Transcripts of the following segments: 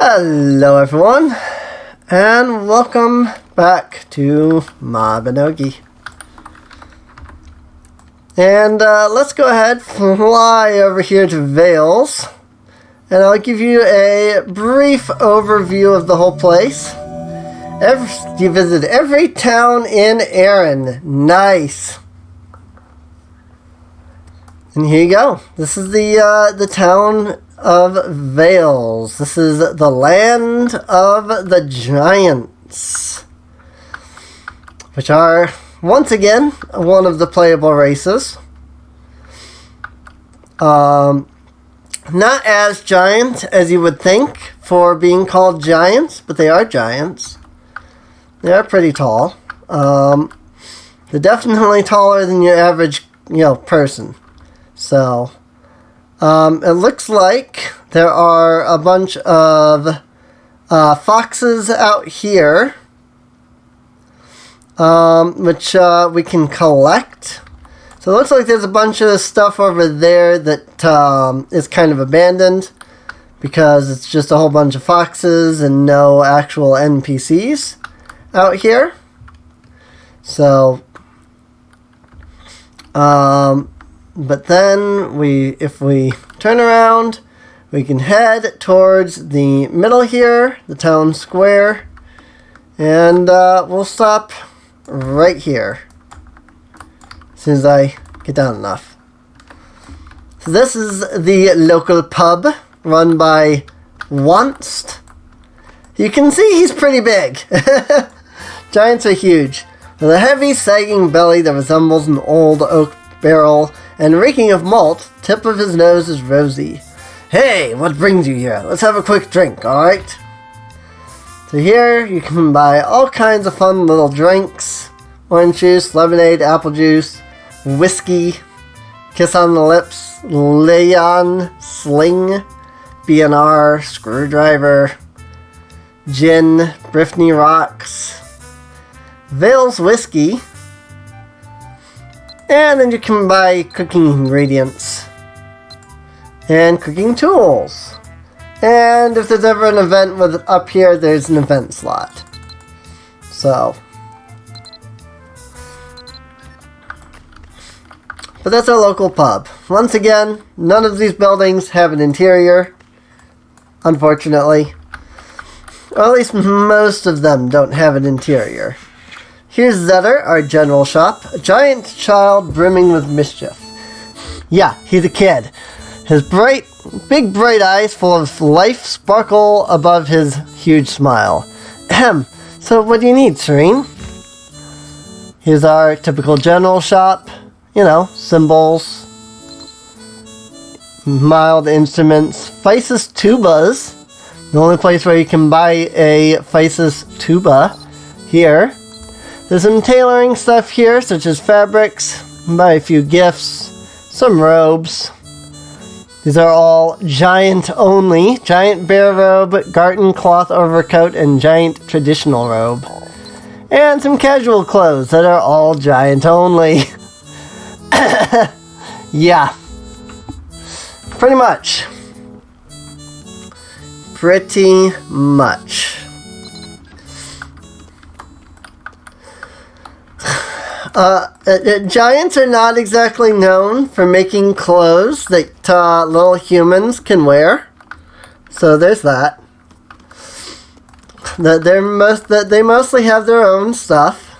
Hello everyone, and welcome back to Mabinogi. And let's go ahead, fly over here to Vales, and I'll give you a brief overview of the whole place. You visited every town in Erin. Nice. And here you go. This is the town of Vales. This is the land of the giants, which are once again one of the playable races. Not as giant as you would think for being called giants, but they are giants. They are pretty tall. They're definitely taller than your average, person. So, it looks like there are a bunch of foxes out here, which we can collect. So it looks like there's a bunch of stuff over there that is kind of abandoned because it's just a whole bunch of foxes and no actual NPCs out here. So, but then if we turn around, we can head towards the middle here, the town square, and we'll stop right here as soon as I get down enough. So this is the local pub run by Wanst. You can see he's pretty big. Giants are huge. With a heavy, sagging belly that resembles an old oak barrel and reeking of malt, tip of his nose is rosy. Hey, what brings you here? Let's have a quick drink, alright? So here you can buy all kinds of fun little drinks. Orange juice, lemonade, apple juice, whiskey, kiss on the lips, Leon, sling, BNR, screwdriver, gin, Briffney rocks, Vales whiskey, and then you can buy cooking ingredients and cooking tools. And if there's ever an event up here, there's an event slot. So, but that's our local pub. Once again, none of these buildings have an interior, unfortunately. Or at least most of them don't have an interior. Here's Zetter, our general shop, a giant child brimming with mischief. Yeah, he's a kid. His big bright eyes full of life sparkle above his huge smile. Ahem, so what do you need, Serene? Here's our typical general shop. Cymbals, mild instruments, Physis tubas. The only place where you can buy a Physis tuba here. There's some tailoring stuff here, such as fabrics, buy a few gifts, some robes. These are all giant only. Giant bear robe, garden cloth overcoat, and giant traditional robe. And some casual clothes that are all giant only. Yeah. Pretty much. Giants are not exactly known for making clothes that little humans can wear. So there's that. They mostly have their own stuff.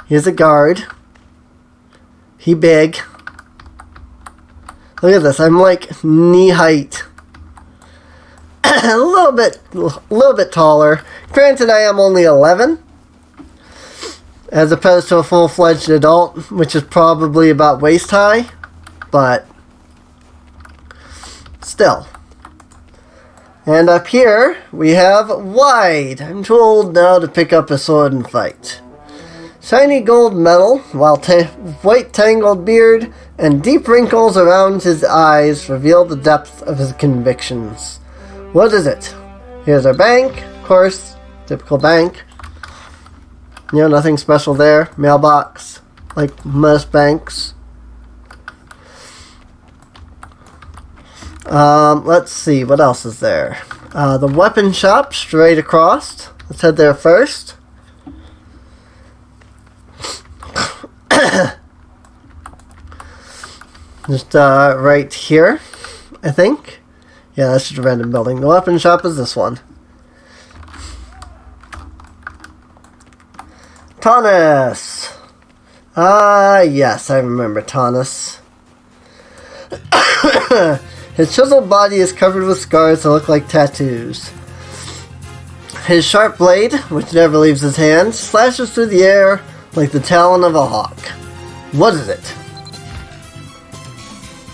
Here's a guard. He big. Look at this. I'm like knee height. a little bit taller. Granted, I am only 11. As opposed to a full-fledged adult, which is probably about waist high, but still. And up here, we have Wide. I'm too old now to pick up a sword and fight. Shiny gold metal, while white tangled beard and deep wrinkles around his eyes reveal the depth of his convictions. What is it? Here's our bank, of course, typical bank. Nothing special there. Mailbox, like most banks. Let's see, what else is there? The weapon shop straight across. Let's head there first. Just right here, I think. Yeah, that's just a random building. The weapon shop is this one. Taunus! Yes, I remember Taunus. His chiseled body is covered with scars that look like tattoos. His sharp blade, which never leaves his hand, slashes through the air like the talon of a hawk. What is it?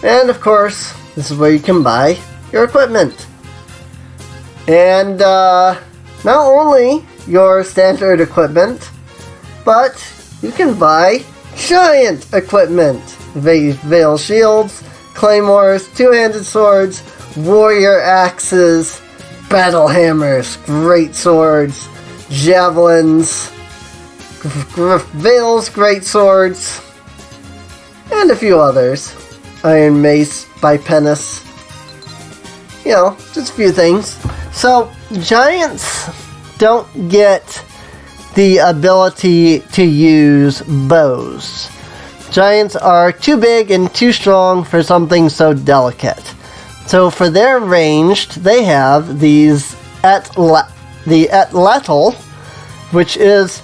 And of course, this is where you can buy your equipment. And not only your standard equipment, but you can buy giant equipment. Veil shields, claymores, two-handed swords, warrior axes, battle hammers, great swords, javelins, veils, great swords, and a few others. Iron mace, bipennis. You know, just a few things. So, giants don't get the ability to use bows. Giants are too big and too strong for something so delicate. So for their ranged, they have these the atlatl, which is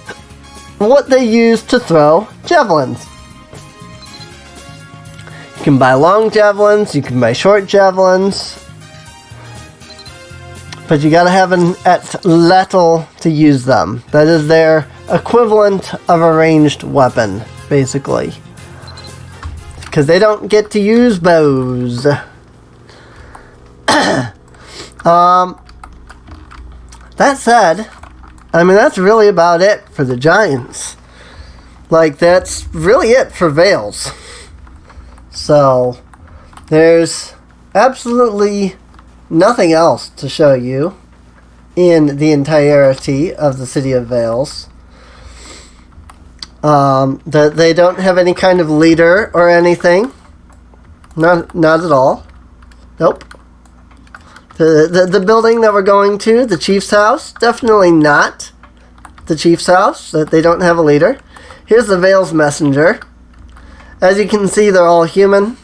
what they use to throw javelins. You can buy long javelins, you can buy short javelins, but you gotta have an atlatl to use them. That is their equivalent of a ranged weapon, basically. Because they don't get to use bows. That said, I mean, that's really about it for the giants. Like, that's really it for Veils. So, there's absolutely nothing else to show you in the entirety of the city of Veils. They don't have any kind of leader or anything. Not at all. Nope. The building that we're going to, the chief's house, definitely not the chief's house. They don't have a leader. Here's the Veils messenger. As you can see, they're all human,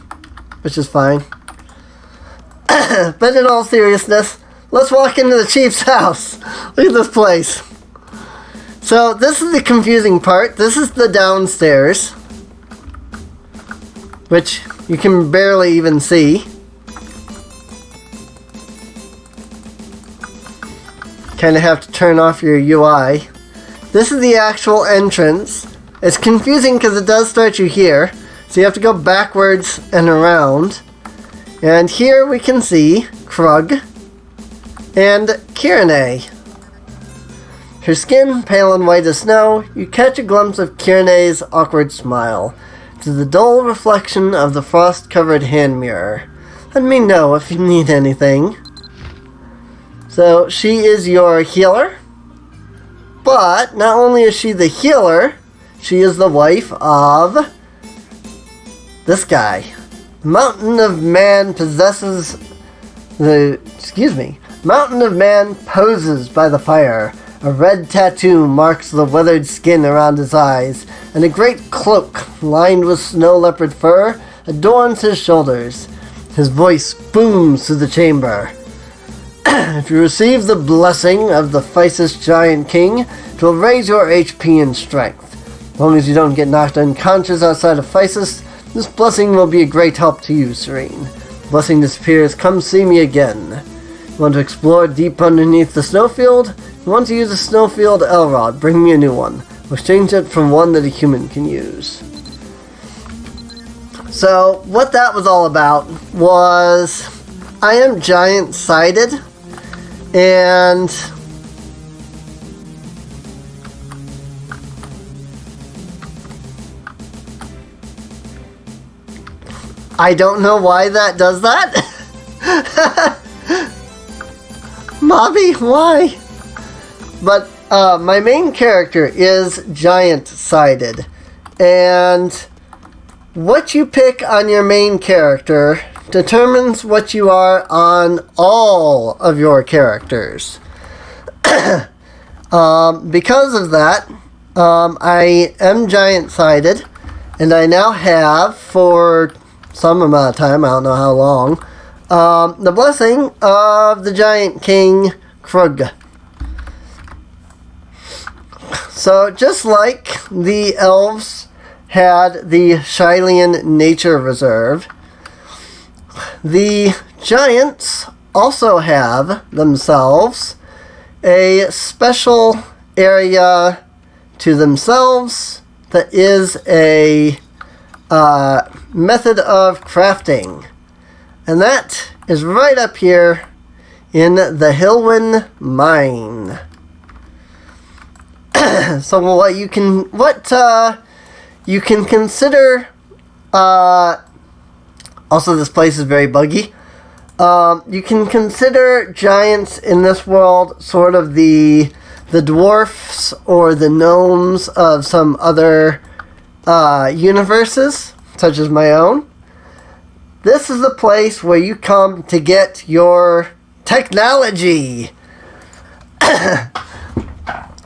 which is fine. But in all seriousness, let's walk into the chief's house. Look at this place. So this is the confusing part. This is the downstairs, which you can barely even see. Kind of have to turn off your UI. This is the actual entrance. It's confusing because it does start you here, so you have to go backwards and around. And here we can see Krug and Kirene. Her skin pale and white as snow, you catch a glimpse of Kirene's awkward smile. It is the dull reflection of the frost-covered hand mirror. Let me know if you need anything. So, she is your healer. But, not only is she the healer, she is the wife of this guy. The Mountain of Man poses by the fire. A red tattoo marks the weathered skin around his eyes, and a great cloak, lined with snow leopard fur, adorns his shoulders. His voice booms through the chamber. If you receive the blessing of the Physis Giant King, it will raise your HP and strength. As long as you don't get knocked unconscious outside of Physis, this blessing will be a great help to you, Serene. The blessing disappears, come see me again. You want to explore deep underneath the snowfield? You want to use a snowfield Elrod, bring me a new one. I'll exchange it for one that a human can use. So, what that was all about was, I am giant-sided, and I don't know why that does that. Mobby, why? But my main character is giant-sided, and what you pick on your main character determines what you are on all of your characters. Because of that, I am giant-sided, and I now have, for some amount of time, I don't know how long, the blessing of the Giant King Krug. So just like the elves had the Hylian Nature Reserve, the giants also have themselves a special area to themselves that is a method of crafting. And that is right up here in the Hillwyn Mine. So what you can consider, also this place is very buggy. You can consider giants in this world sort of the dwarfs or the gnomes of some other universes, such as my own. This is the place where you come to get your technology.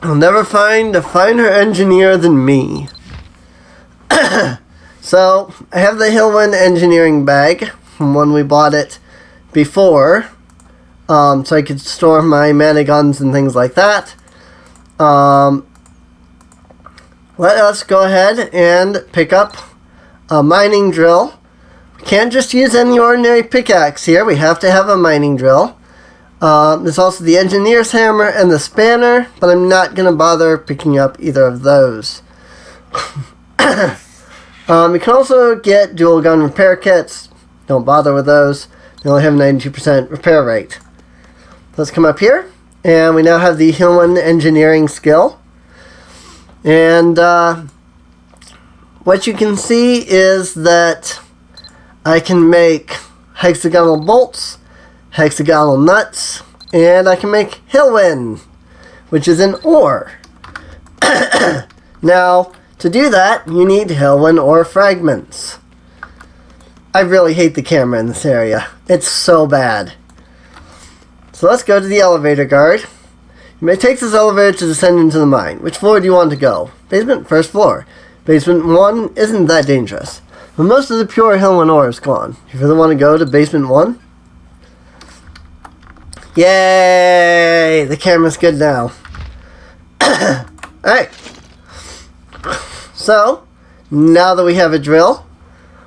You'll never find a finer engineer than me. So, I have the Hillwyn engineering bag from when we bought it before, so I could store my mana guns and things like that. Let us go ahead and pick up a mining drill. We can't just use any ordinary pickaxe here. We have to have a mining drill. There's also the engineer's hammer and the spanner, but I'm not going to bother picking up either of those. We can also get dual gun repair kits. Don't bother with those. They only have a 92% repair rate. Let's come up here, and we now have the Hillwyn engineering skill. And what you can see is that I can make hexagonal bolts, hexagonal nuts, and I can make Hillwyn, which is an ore. Now, to do that, you need Hillwyn ore fragments. I really hate the camera in this area. It's so bad. So let's go to the elevator guard. It takes this elevator to descend into the mine. Which floor do you want to go? Basement, first floor. Basement 1 isn't that dangerous, but most of the pure Hillwyn ore is gone. You really want to go to basement 1? Yay! The camera's good now. Alright. So, now that we have a drill,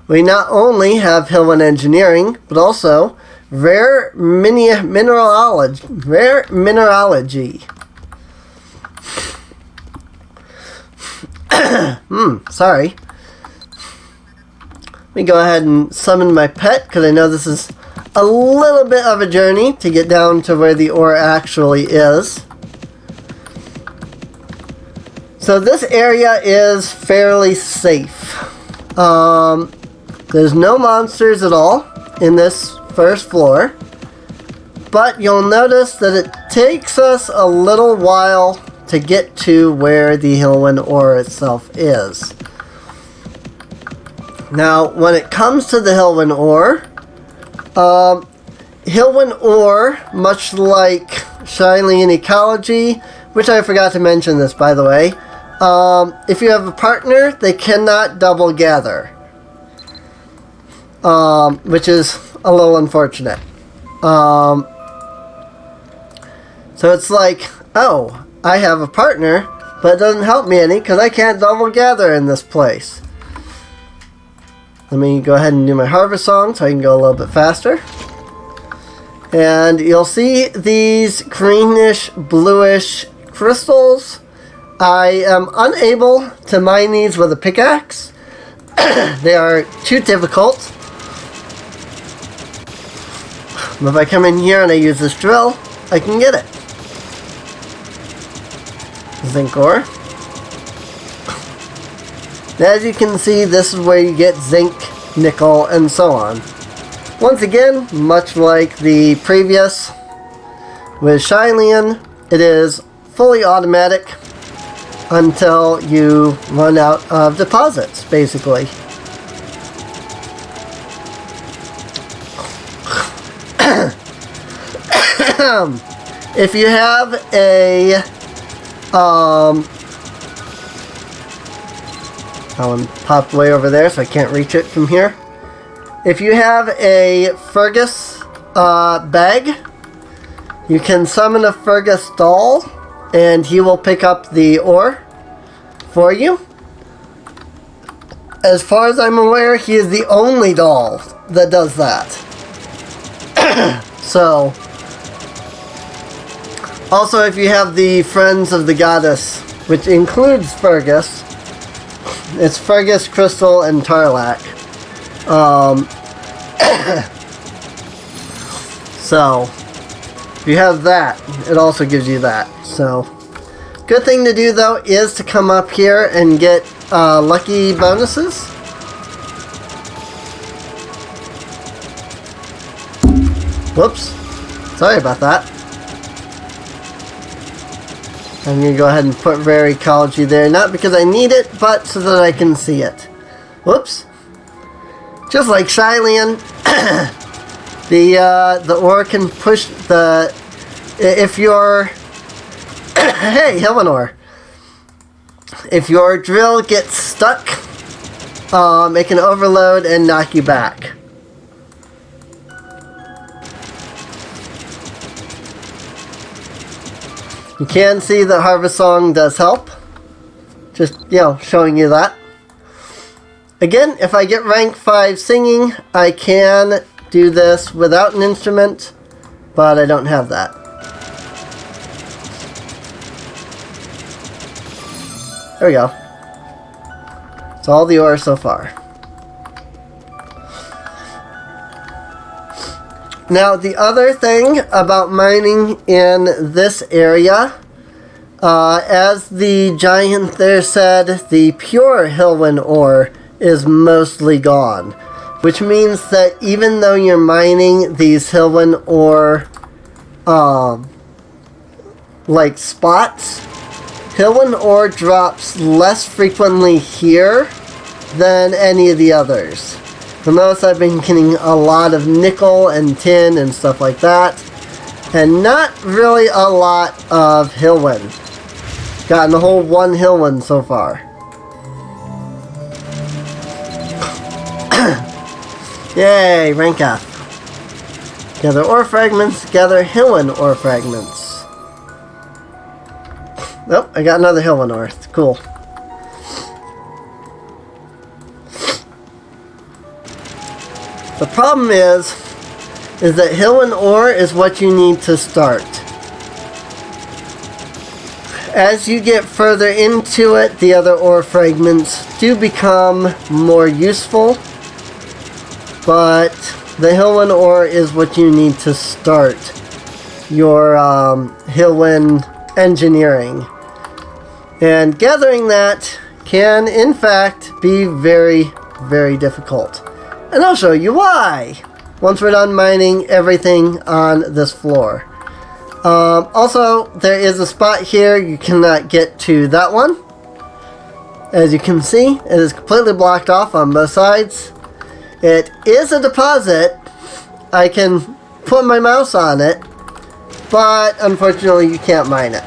we not only have Hillwyn engineering, but also rare mineralogy. Sorry. Let me go ahead and summon my pet, because I know this is a little bit of a journey to get down to where the ore actually is. So this area is fairly safe. There's no monsters at all in this first floor, but you'll notice that it takes us a little while to get to where the Hillwyn ore itself is. Now, when it comes to the Hillwyn ore, much like Hylian ecology, which I forgot to mention this, by the way, if you have a partner, they cannot double gather, which is a little unfortunate. So it's like, oh, I have a partner, but it doesn't help me any because I can't double gather in this place. Let me go ahead and do my harvest song so I can go a little bit faster. And you'll see these greenish, bluish crystals. I am unable to mine these with a pickaxe. They are too difficult. But if I come in here and I use this drill, I can get it. Zinc ore. As you can see, this is where you get zinc, nickel, and so on. Once again, much like the previous with Hylian, it is fully automatic until you run out of deposits, basically. if you have a that one popped way over there, so I can't reach it from here. If you have a Fergus bag, you can summon a Fergus doll, and he will pick up the ore for you. As far as I'm aware, he is the only doll that does that. So, also if you have the Friends of the Goddess, which includes Fergus, it's Fergus, Crystal, and Tarlac. So, if you have that, it also gives you that. So, good thing to do though is to come up here and get lucky bonuses. Whoops. Sorry about that. I'm going to go ahead and put Rare Ecology there. Not because I need it, but so that I can see it. Whoops. Just like Shylian, the ore can push the... If you're... Hey, Hillenor. If your drill gets stuck, it can overload and knock you back. You can see that Harvest Song does help. Just, showing you that. Again, if I get rank 5 singing, I can do this without an instrument, but I don't have that. There we go. It's all the ore so far. Now, the other thing about mining in this area, as the giant there said, the pure Hilwen ore is mostly gone. Which means that even though you're mining these Hilwen ore, like spots, Hilwen ore drops less frequently here than any of the others. You'll notice I've been getting a lot of nickel and tin and stuff like that, and not really a lot of Hilwen. Gotten a whole 1 Hilwen so far. Yay, rank up. Gather ore fragments, gather Hilwen ore fragments. Oh, I got another Hilwen ore. Cool. The problem is that Hilwen ore is what you need to start. As you get further into it, the other ore fragments do become more useful, but the Hilwen ore is what you need to start your Hilwen engineering. And gathering that can, in fact, be very, very difficult. And I'll show you why once we're done mining everything on this floor. Also, there is a spot here you cannot get to that one. As you can see, it is completely blocked off on both sides. It is a deposit. I can put my mouse on it, but unfortunately you can't mine it.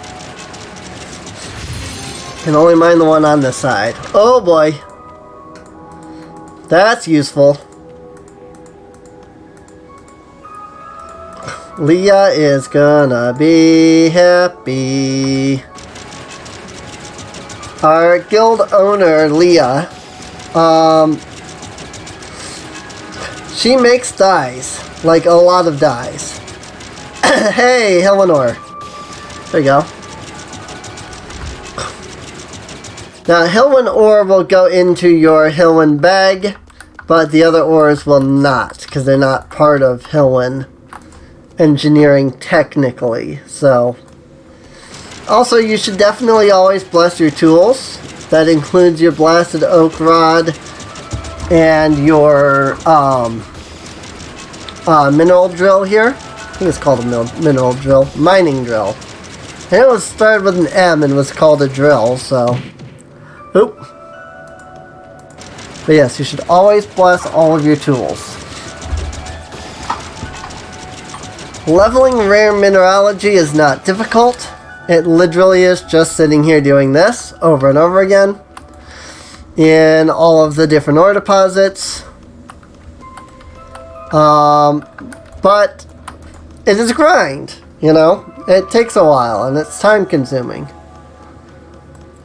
You can only mine the one on this side. Oh boy. That's useful. Leah is gonna be happy. Our guild owner, Leah, she makes dyes. Like a lot of dyes. Hey, Hillenor. There you go. Now, Hilwen ore will go into your Hilwen bag, but the other ores will not, because they're not part of Hilwen engineering technically. So also, you should definitely always bless your tools. That includes your blasted oak rod and your mineral drill here. I think it's called a mineral drill. Mining drill. And it was started with an M and was called a drill, so oop. But yes, you should always bless all of your tools. Leveling rare mineralogy is not difficult. It literally is just sitting here doing this over and over again in all of the different ore deposits. But it is a grind, you know? It takes a while and it's time consuming.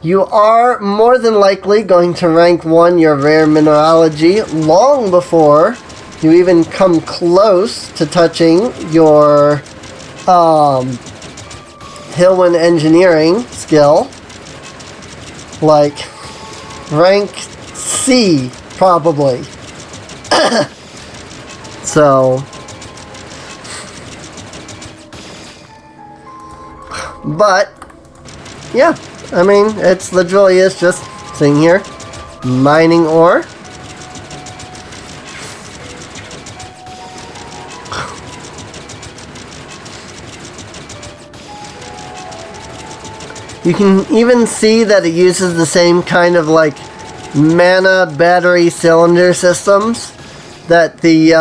You are more than likely going to rank 1 your rare mineralogy long before you even come close to touching your Hillwind engineering skill. Like rank C, probably. So, but yeah, I mean, it's literally is just sitting here mining ore. You can even see that it uses the same kind of like mana battery cylinder systems that the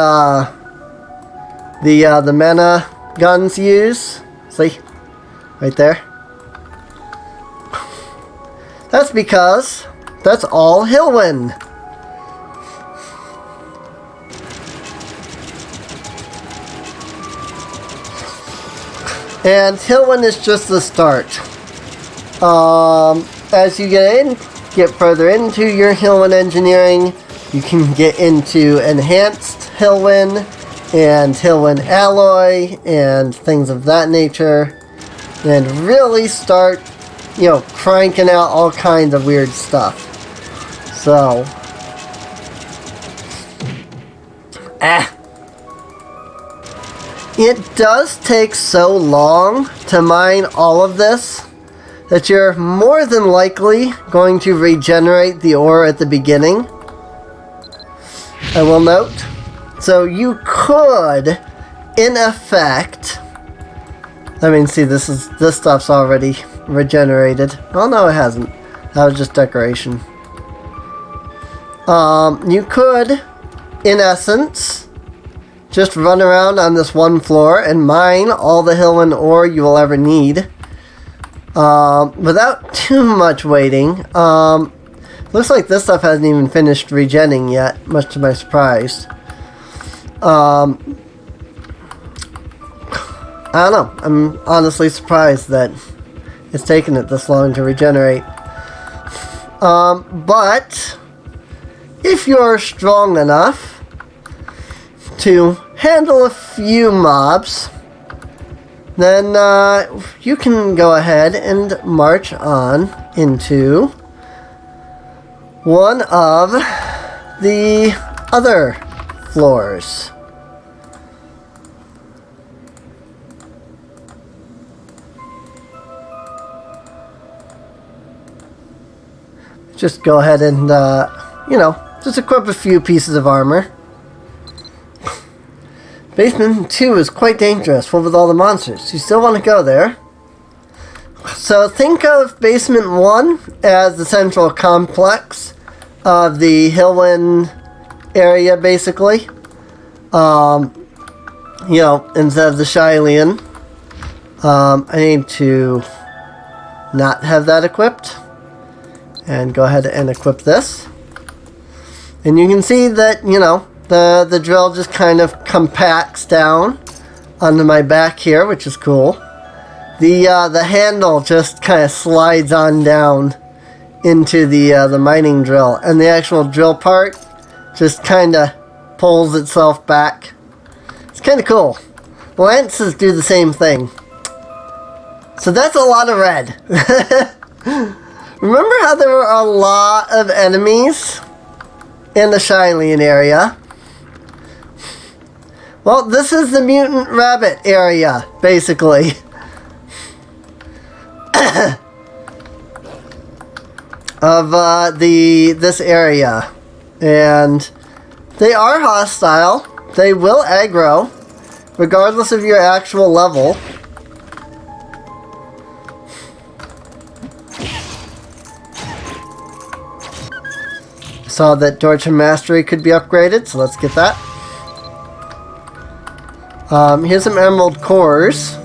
mana guns use. See? Right there. That's because that's all Hillwind. And Hillwind is just the start. As you get further into your Hillwind engineering, you can get into enhanced Hillwind and Hillwind alloy and things of that nature, and really start, you know, cranking out all kinds of weird stuff. So, it does take so long to mine all of this that you're more than likely going to regenerate the ore at the beginning, I will note. So you could, in effect, I mean, see, this stuff's already regenerated. Well, no, it hasn't. That was just decoration. You could, in essence, just run around on this one floor and mine all the Hillwind ore you will ever need. Without too much waiting. Looks like this stuff hasn't even finished regenning yet, much to my surprise. I don't know. I'm honestly surprised that it's taken it this long to regenerate. But if you're strong enough to handle a few mobs, then you can go ahead and march on into one of the other floors. Just go ahead and, you know, just equip a few pieces of armor. Basement 2 is quite dangerous, full with all the monsters. You still want to go there? So think of Basement 1 as the central complex of the Hillwind area, basically. You know, instead of the Hylian. I need to not have that equipped. And go ahead and equip this. And you can see that, you know, the drill just kind of compacts down onto my back here, which is cool. The handle just kind of slides on down into the mining drill, and the actual drill part just kind of pulls itself back. It's kind of cool. Lances do the same thing. So that's a lot of red. Remember how there were a lot of enemies in the Hylian area? Well, this is the mutant rabbit area, basically. Of this area. And they are hostile. They will aggro, regardless of your actual level. Saw that Torture Mastery could be upgraded, so let's get that. Here's some emerald cores,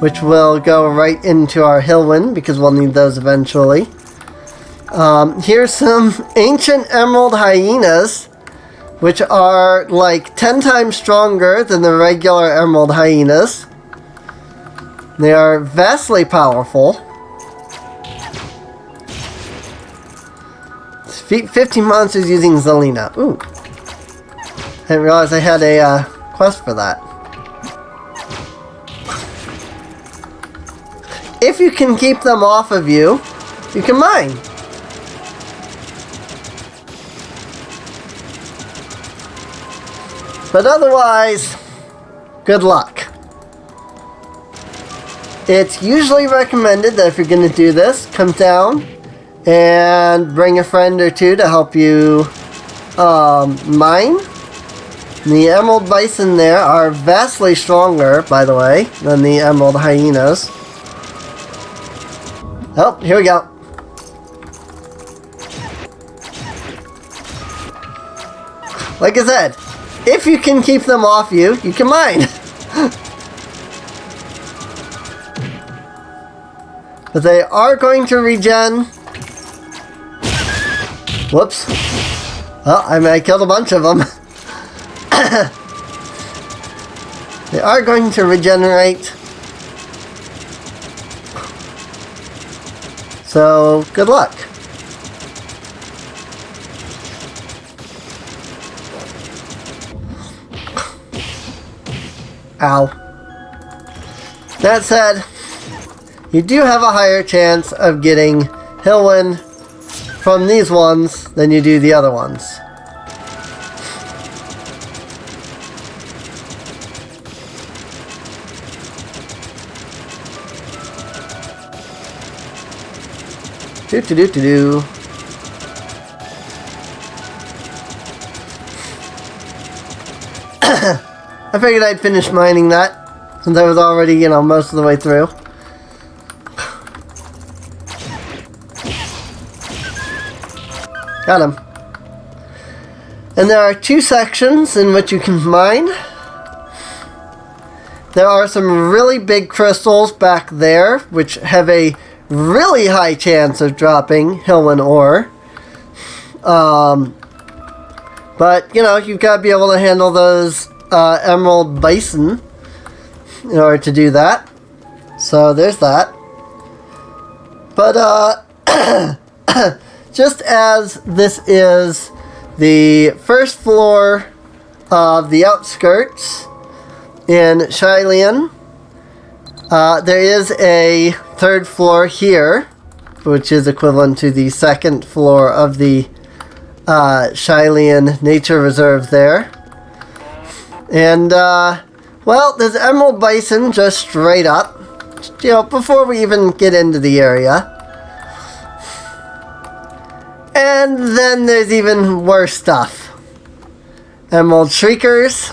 which will go right into our Hillwind because we'll need those eventually. Here's some ancient emerald hyenas, which are like 10 times stronger than the regular emerald hyenas. They are vastly powerful. 15 monsters using Zelina. Ooh. I didn't realize I had a quest for that. If you can keep them off of you, you can mine. But otherwise, good luck. It's usually recommended that if you're going to do this, come down and bring a friend or two to help you mine. The emerald bison there are vastly stronger, by the way, than the emerald hyenas. Oh, here we go. Like I said, if you can keep them off you, you can mine. But they are going to regen. Whoops. Oh, I killed a bunch of them. They are going to regenerate. So, good luck. Ow. That said, you do have a higher chance of getting Hillwind from these ones than you do the other ones. Do. I figured I'd finish mining that, since I was already, most of the way through. Got him. And there are 2 sections in which you can mine. There are some really big crystals back there, which have a really high chance of dropping Hillwind ore. But, you've got to be able to handle those emerald bison in order to do that. So there's that. But just as this is the first floor of the outskirts in Hylian, there is a 3rd floor here, which is equivalent to the 2nd floor of the Hylian Nature Reserve there. And, well, there's emerald bison just straight up, before we even get into the area. And then there's even worse stuff. Emerald shriekers.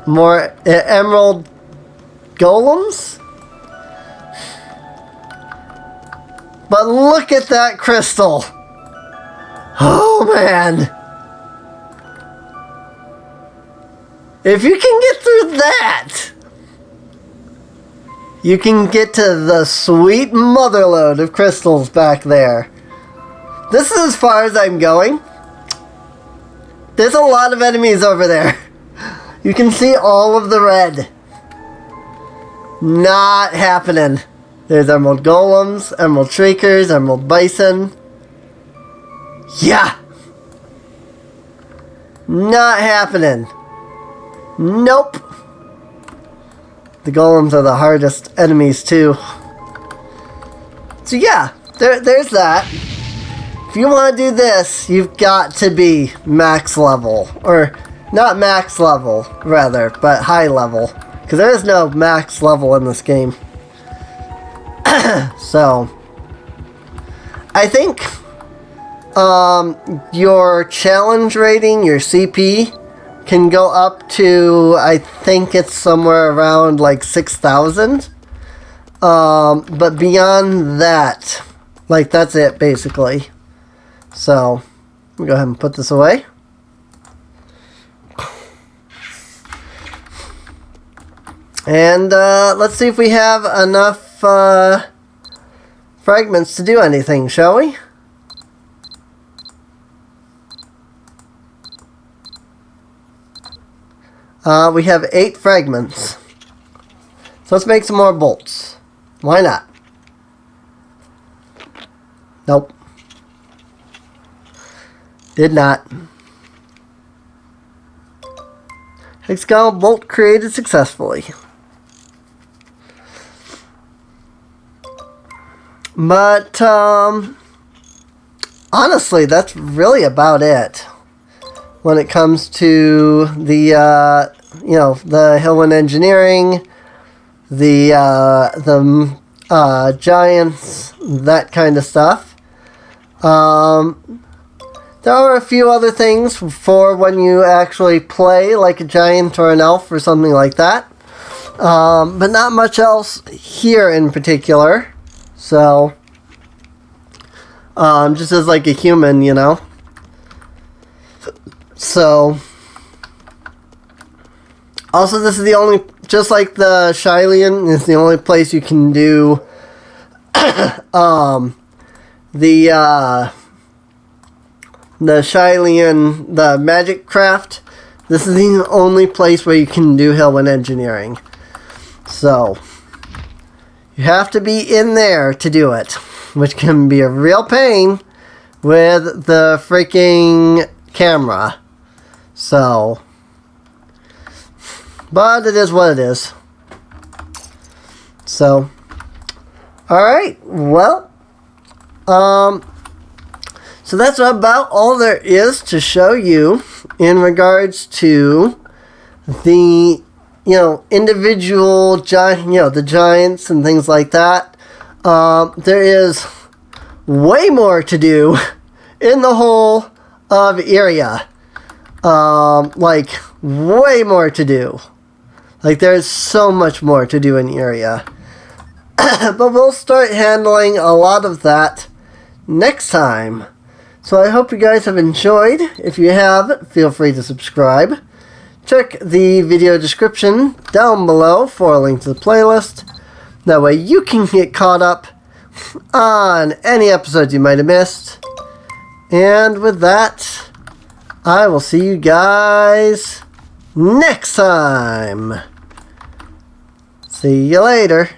More emerald golems. But look at that crystal. Oh, man. If you can get through that, you can get to the sweet motherlode of crystals back there. This is as far as I'm going. There's a lot of enemies over there. You can see all of the red. Not happening. There's emerald golems, emerald shriekers, emerald bison. Yeah. Not happening. Nope. The golems are the hardest enemies too. So yeah, there's that. If you want to do this, you've got to be max level. Or, not max level, rather, but high level. Because there is no max level in this game. So, I think your challenge rating, your CP, can go up to, I think it's somewhere around like 6,000. But beyond that, like that's it basically. So, let me go ahead and put this away. And let's see if we have enough fragments to do anything, shall we? We have 8 fragments. So let's make some more bolts. Why not? Nope. Did not. Hexagonal bolt created successfully. But, honestly, that's really about it when it comes to the, the Hillwind Engineering, the giants, that kind of stuff. There are a few other things for when you actually play, like a giant or an elf or something like that. But not much else here in particular. So, just as like a human, you know. So, also this is the only, just like the Hylian, is the only place you can do the Hylian, the magic craft. This is the only place where you can do Hillwind Engineering. So, you have to be in there to do it, which can be a real pain with the freaking camera. So, but it is what it is. So, alright, well, so that's about all there is to show you in regards to the, individual giant, the giants and things like that. There is way more to do in the whole of area. Like, way more to do. Like, there's so much more to do in area. But we'll start handling a lot of that next time. So I hope you guys have enjoyed. If you have, feel free to subscribe. Check the video description down below for a link to the playlist. That way you can get caught up on any episodes you might have missed. And with that, I will see you guys next time. See you later.